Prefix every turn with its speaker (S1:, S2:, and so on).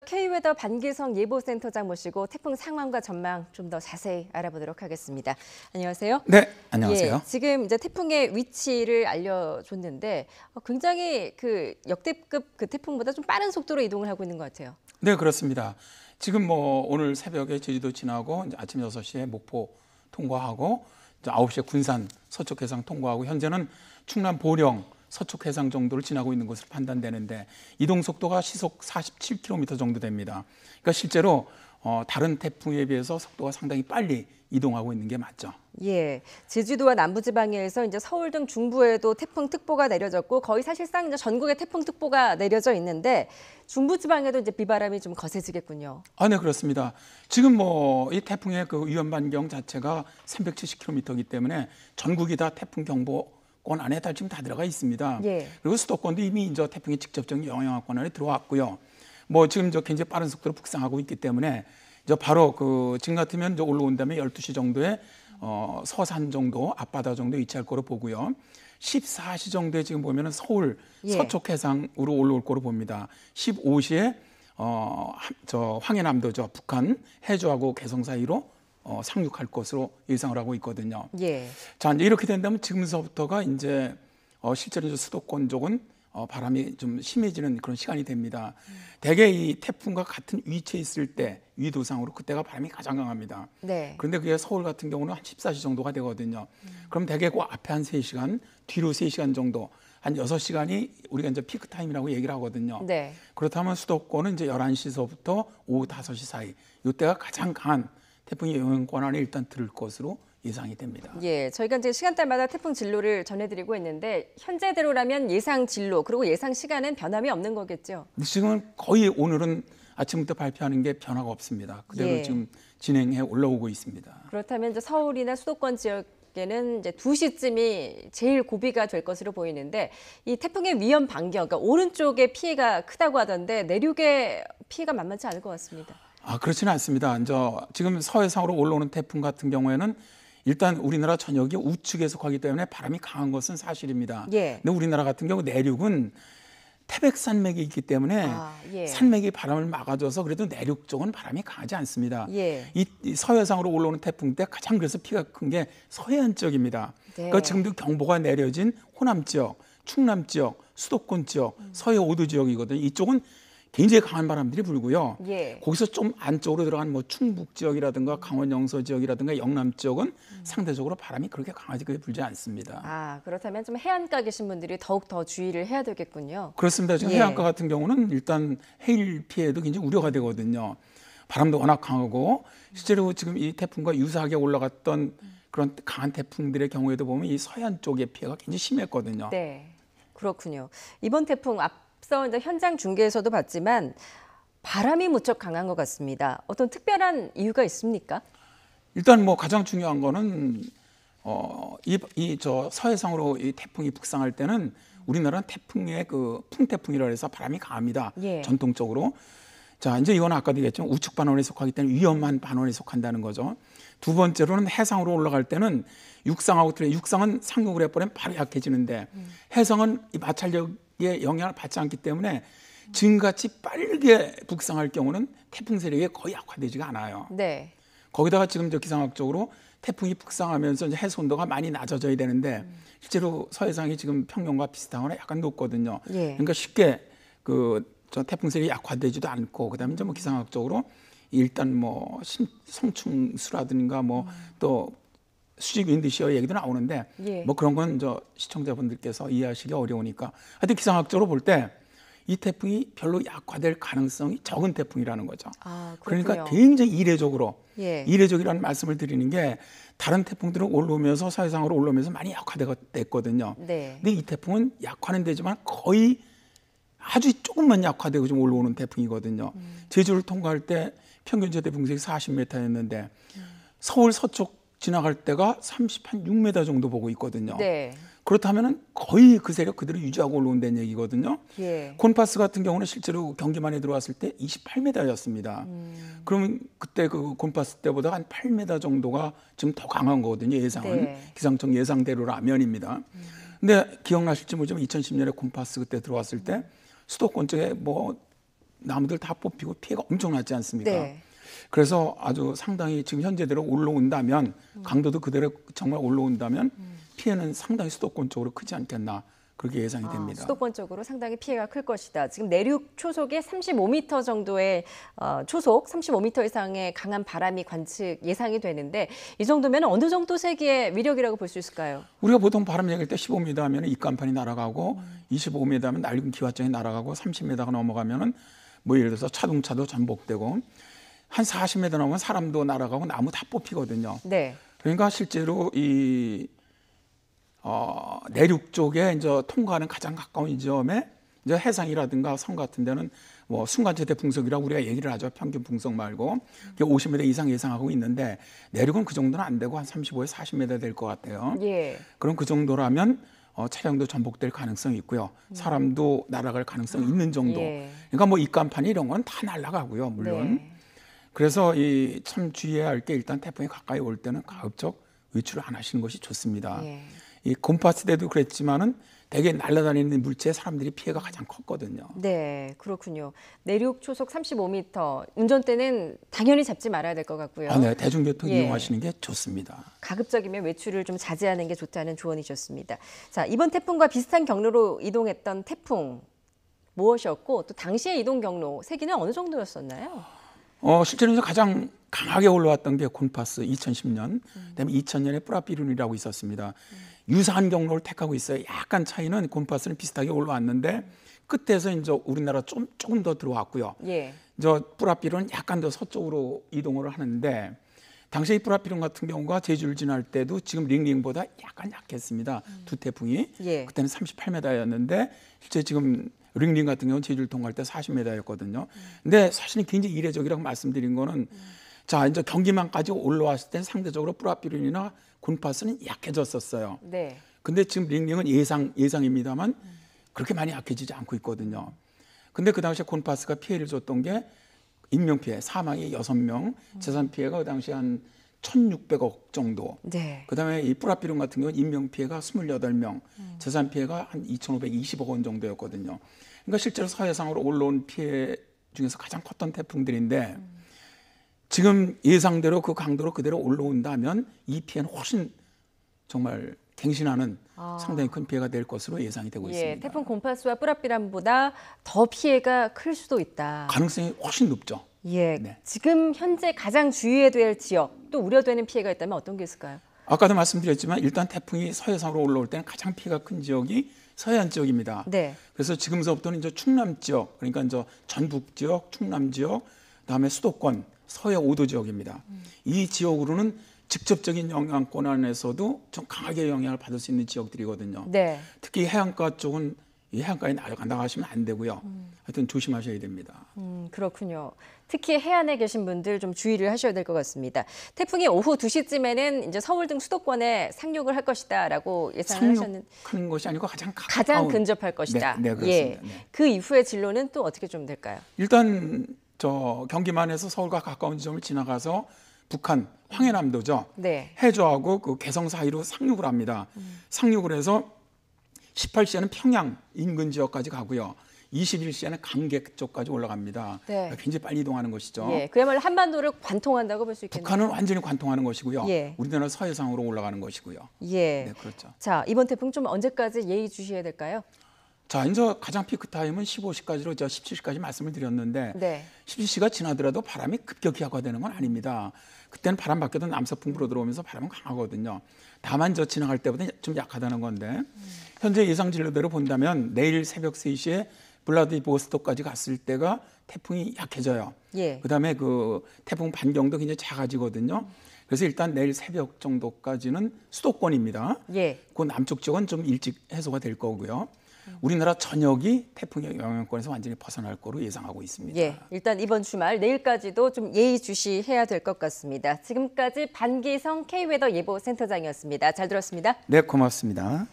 S1: K웨더 반기성 예보센터장 모시고 태풍 상황과 전망 좀 더 자세히 알아보도록 하겠습니다. 안녕하세요.
S2: 네, 안녕하세요.
S1: 예, 지금 이제 태풍의 위치를 알려줬는데 굉장히 그 역대급 그 태풍보다 좀 빠른 속도로 이동을 하고 있는 것 같아요.
S2: 네, 그렇습니다. 지금 뭐 오늘 새벽에 제주도 지나고 이제 아침 6시에 목포 통과하고 이제 9시에 군산 서쪽 해상 통과하고 현재는 충남 보령 서쪽 해상 정도를 지나고 있는 것으로 판단되는데 이동 속도가 시속 47km 정도 됩니다. 그러니까 실제로 다른 태풍에 비해서 속도가 상당히 빨리 이동하고 있는 게 맞죠.
S1: 예, 제주도와 남부지방에서 이제 서울 등 중부에도 태풍특보가 내려졌고 거의 사실상 이제 전국에 태풍특보가 내려져 있는데 중부지방에도 이제 비바람이 좀 거세지겠군요.
S2: 네, 그렇습니다. 지금 뭐 이 태풍의 그 위험 반경 자체가 370km이기 때문에 전국이 다 태풍 경보권 안에 다 지금 다 들어가 있습니다.
S1: 예.
S2: 그리고 수도권도 이미 이제 태풍의 직접적인 영향권 안에 들어왔고요. 뭐 지금 저 굉장히 빠른 속도로 북상하고 있기 때문에 이제 바로 그 지금 같으면 이제 올라온 다음에 12시 정도에 서산 정도 앞바다 정도 위치할 거로 보고요. 14시 정도에 지금 보면은 서울 서쪽 해상으로 올라올 거로 봅니다. 15시에 저 황해남도죠. 북한 해주하고 개성 사이로 상륙할 것으로 예상을 하고 있거든요.
S1: 예.
S2: 자, 이제 이렇게 된다면 지금서부터가 이제 실제로 이제 수도권 쪽은 바람이 좀 심해지는 그런 시간이 됩니다. 대개 이 태풍과 같은 위치에 있을 때 위도상으로 그때가 바람이 가장 강합니다.
S1: 네.
S2: 그런데 그게 서울 같은 경우는 한 14시 정도가 되거든요. 그럼 대개 그 앞에 한 3시간, 뒤로 3시간 정도, 한 6시간이 우리가 이제 피크 타임이라고 얘기를 하거든요.
S1: 네.
S2: 그렇다면 수도권은 이제 11시서부터 오후 5시 사이, 이때가 가장 강한 태풍의 영향권 안에 일단 들을 것으로 예상이 됩니다.
S1: 예, 저희가 이제 시간대마다 태풍 진로를 전해드리고 있는데 현재대로라면 예상 진로 그리고 예상 시간은 변함이 없는 거겠죠?
S2: 지금은 거의 오늘은 아침부터 발표하는 게 변화가 없습니다. 그대로
S1: 예.
S2: 지금 진행해 올라오고 있습니다.
S1: 그렇다면 이제 서울이나 수도권 지역에는 이제 2시쯤이 제일 고비가 될 것으로 보이는데 이 태풍의 위험 반경, 그러니까 오른쪽에 피해가 크다고 하던데 내륙의 피해가 만만치 않을 것 같습니다.
S2: 그렇지는 않습니다. 이제 지금 서해상으로 올라오는 태풍 같은 경우에는 일단 우리나라 전역이 우측에 속하기 때문에 바람이 강한 것은 사실입니다.
S1: 예.
S2: 근데 우리나라 같은 경우 내륙은 태백산맥이 있기 때문에
S1: 예.
S2: 산맥이 바람을 막아줘서 그래도 내륙 쪽은 바람이 강하지 않습니다.
S1: 예.
S2: 이 서해상으로 올라오는 태풍 때 가장 그래서 피가 큰 게 서해안 지역입니다.
S1: 네.
S2: 그러니까 지금도 경보가 내려진 호남 지역, 충남 지역, 수도권 지역, 서해 5도 지역이거든요. 이쪽은 굉장히 강한 바람들이 불고요.
S1: 예.
S2: 거기서 좀 안쪽으로 들어간 뭐 충북 지역이라든가 강원 영서 지역이라든가 영남 지역은 상대적으로 바람이 그렇게 강하게 불지 않습니다.
S1: 그렇다면 좀 해안가 계신 분들이 더욱 더 주의를 해야 되겠군요.
S2: 그렇습니다. 지금 해안가 같은 경우는 일단 해일 피해도 굉장히 우려가 되거든요. 바람도 워낙 강하고 실제로 지금 이 태풍과 유사하게 올라갔던 그런 강한 태풍들의 경우에도 보면 이 서해안 쪽의 피해가 굉장히 심했거든요.
S1: 네, 그렇군요. 이번 태풍 앞서 이제 현장 중계에서도 봤지만 바람이 무척 강한 것 같습니다. 어떤 특별한 이유가 있습니까?
S2: 일단 뭐 가장 중요한 거는 저 서해상으로 이 태풍이 북상할 때는 우리나라는 태풍의 그 풍태풍이라 해서 바람이 강합니다.
S1: 예.
S2: 전통적으로. 자, 이제 이건 아까도 얘기했지만 우측 반원에 속하기 때문에 위험한 반원에 속한다는 거죠. 두 번째로는 해상으로 올라갈 때는 육상하고 틀려 육상은 상륙을 해버리면 바로 약해지는데 해상은 이 마찰력의 영향을 받지 않기 때문에 지금같이 빠르게 북상할 경우는 태풍 세력이 거의 약화되지가 않아요.
S1: 네.
S2: 거기다가 지금 저 기상학적으로 태풍이 북상하면서 이제 해수 온도가 많이 낮아져야 되는데 실제로 서해상이 지금 평년과 비슷하거나 약간 높거든요.
S1: 예.
S2: 그러니까 쉽게 저 태풍 세력이 약화되지도 않고 그다음에 이제 뭐 기상학적으로 일단 뭐 성충수라든가 뭐 또 수직 윈드시어 얘기도 나오는데
S1: 예.
S2: 뭐 그런 건 저 시청자분들께서 이해하시기 어려우니까 하여튼 기상학적으로 볼 때 이 태풍이 별로 약화될 가능성이 적은 태풍이라는 거죠. 그러니까 굉장히 이례적이라는 말씀을 드리는 게 다른 태풍들은 올라오면서 서해상으로 올라오면서 많이 약화됐거든요.
S1: 네.
S2: 근데 이 태풍은 약화는 되지만 거의 아주 조금만 약화되고 좀 올라오는 태풍이거든요. 제주를 통과할 때 평균 최대 풍속이 40m였는데 서울 서쪽 지나갈 때가 36m 정도 보고 있거든요.
S1: 네.
S2: 그렇다면 거의 그 세력 그대로 유지하고 올라온다는 얘기거든요.
S1: 예.
S2: 곤파스 같은 경우는 실제로 경기만에 들어왔을 때 28m였습니다. 그러면 그때 그 곤파스 때보다 한 8m 정도가 지금 더 강한 거거든요. 예상은.
S1: 네.
S2: 기상청 예상대로라면입니다. 근데 기억나실지 모르지만 2010년에 곤파스 그때 들어왔을 때 수도권 쪽에 뭐 나무들 다 뽑히고 피해가 엄청났지 않습니까?
S1: 네.
S2: 그래서 아주 상당히 지금 현재대로 올라온다면 강도도 그대로 정말 올라온다면 피해는 상당히 수도권 쪽으로 크지 않겠나 그렇게 예상이 됩니다.
S1: 수도권 쪽으로 상당히 피해가 클 것이다. 지금 내륙 초속에 35m 정도의 초속 35m 이상의 강한 바람이 관측 예상이 되는데 이 정도면 어느 정도 세기의 위력이라고 볼 수 있을까요?
S2: 우리가 보통 바람 얘기할 때 15m 하면 입간판이 날아가고 25m 하면 낡은 기와장이 날아가고 30m가 넘어가면은 뭐 예를 들어서 자동차도 전복되고 한 40m 넘으면 사람도 날아가고 나무 다 뽑히거든요.
S1: 네.
S2: 그러니까 실제로 이 내륙 쪽에 이제 통과하는 가장 가까운 지점에 이제 해상이라든가 섬 같은 데는 뭐 순간최대 풍속이라고 우리가 얘기를 하죠. 평균 풍속 말고 50m 이상 예상하고 있는데 내륙은 그 정도는 안 되고 한 35에서 40m 될 것 같아요.
S1: 예.
S2: 그럼 그 정도라면 차량도 전복될 가능성이 있고요. 사람도 날아갈 가능성이 있는 정도.
S1: 예.
S2: 그러니까 뭐 입간판이 이런 건 다 날아가고요. 물론.
S1: 네.
S2: 그래서 이 참 주의해야 할 게 일단 태풍이 가까이 올 때는 가급적 외출을 안 하시는 것이 좋습니다.
S1: 예.
S2: 이 곰파스 때도 그랬지만은 대개 날아다니는 물체에 사람들이 피해가 가장 컸거든요.
S1: 네, 그렇군요. 내륙 초속 35m, 운전대는 당연히 잡지 말아야 될 것 같고요.
S2: 네, 대중교통
S1: 예.
S2: 이용하시는 게 좋습니다.
S1: 가급적이면 외출을 좀 자제하는 게 좋다는 조언이셨습니다. 자, 이번 태풍과 비슷한 경로로 이동했던 태풍 무엇이었고 또 당시의 이동 경로 세기는 어느 정도였었나요?
S2: 실제로 가장 강하게 올라왔던 게 곤파스 2010년, 그다음에 2000년에 뿌라비룬이라고 있었습니다. 유사한 경로를 택하고 있어요. 약간 차이는 곤파스는 비슷하게 올라왔는데 끝에서 이제 우리나라 조금 더 들어왔고요.
S1: 예.
S2: 저 뿌라비룬은 약간 더 서쪽으로 이동을 하는데 당시 이 뿌라비룬 같은 경우가 제주를 지날 때도 지금 링링보다 약간 약했습니다. 두 태풍이.
S1: 예.
S2: 그때는 38m였는데 실제 지금 링링 같은 경우는 제주를 통과할 때 40m였거든요. 근데 사실은 굉장히 이례적이라고 말씀드린 거는 자, 이제 경기만까지 올라왔을 때 상대적으로 뿌라비룬이나 곤파스는 약해졌었어요.
S1: 네.
S2: 근데 지금 링링은 예상입니다만 그렇게 많이 약해지지 않고 있거든요. 근데 그 당시에 곤파스가 피해를 줬던 게 인명피해, 사망이 6명, 재산 피해가 그 당시에 한 1,600억 정도.
S1: 네.
S2: 그다음에 이 뿌라비룬 같은 경우는 인명피해가 28명, 재산 피해가 한 2,520억 원 정도였거든요. 그러니까 실제로 서해상으로 올라온 피해 중에서 가장 컸던 태풍들인데 지금 예상대로 그 강도로 그대로 올라온다면 이 피해는 훨씬 정말 갱신하는 상당히 큰 피해가 될 것으로 예상이 되고 있습니다.
S1: 태풍 곰파스와 뿌라비람보다 더 피해가 클 수도 있다.
S2: 가능성이 훨씬 높죠.
S1: 예.
S2: 네.
S1: 지금 현재 가장 주의해야 될 지역, 또 우려되는 피해가 있다면 어떤 게 있을까요?
S2: 아까도 말씀드렸지만 일단 태풍이 서해상으로 올라올 때는 가장 피해가 큰 지역이 서해안 지역입니다.
S1: 네.
S2: 그래서 지금서부터는 이제 충남 지역, 그러니까 이제 전북 지역, 충남 지역, 그다음에 수도권, 서해 5도 지역입니다. 이 지역으로는 직접적인 영향권 안에서도 좀 강하게 영향을 받을 수 있는 지역들이거든요.
S1: 네.
S2: 특히 해안가 쪽은 이 해안가에 나가시면 안 되고요. 하여튼 조심하셔야 됩니다.
S1: 그렇군요. 특히 해안에 계신 분들 좀 주의를 하셔야 될 것 같습니다. 태풍이 오후 2시쯤에는 이제 서울 등 수도권에 상륙을 할 것이다라고 예상을 하셨는데
S2: 큰 것이 아니고 가장
S1: 가장 근접할 것이다.
S2: 네, 그렇습니다. 네.
S1: 그 이후의 진로는 또 어떻게 좀 될까요?
S2: 일단 저 경기만에서 서울과 가까운 지점을 지나가서 북한 황해남도죠.
S1: 네.
S2: 해저하고 그 개성 사이로 상륙을 합니다. 상륙을 해서 18시에는 평양 인근 지역까지 가고요. 21시에는 강계 쪽까지 올라갑니다.
S1: 네.
S2: 그러니까 굉장히 빨리 이동하는 것이죠.
S1: 예, 그야말로 한반도를 관통한다고 볼 수 있겠네요.
S2: 북한은 완전히 관통하는 것이고요.
S1: 예.
S2: 우리나라는 서해상으로 올라가는 것이고요.
S1: 예.
S2: 네, 그렇죠.
S1: 자, 이번 태풍 좀 언제까지 예의주시해야 될까요?
S2: 자, 이제 가장 피크 타임은 15시까지로 17시까지 말씀을 드렸는데
S1: 네.
S2: 17시가 지나더라도 바람이 급격히 약화되는 건 아닙니다. 그때는 바람 밖에도 남서풍 불어 들어오면서 바람은 강하거든요. 다만 저 지나갈 때보다 좀 약하다는 건데 현재 예상 진로대로 본다면 내일 새벽 3시에 블라디보스토크까지 갔을 때가 태풍이 약해져요.
S1: 예.
S2: 그다음에 그 태풍 반경도 굉장히 작아지거든요. 그래서 일단 내일 새벽 정도까지는 수도권입니다.
S1: 예.
S2: 그 남쪽 지역은 좀 일찍 해소가 될 거고요. 우리나라 전역이 태풍의 영향권에서 완전히 벗어날 거로 예상하고 있습니다.
S1: 예, 일단 이번 주말 내일까지도 좀 예의주시해야 될 것 같습니다. 지금까지 반기성 K웨더 예보센터장이었습니다. 잘 들었습니다.
S2: 네, 고맙습니다.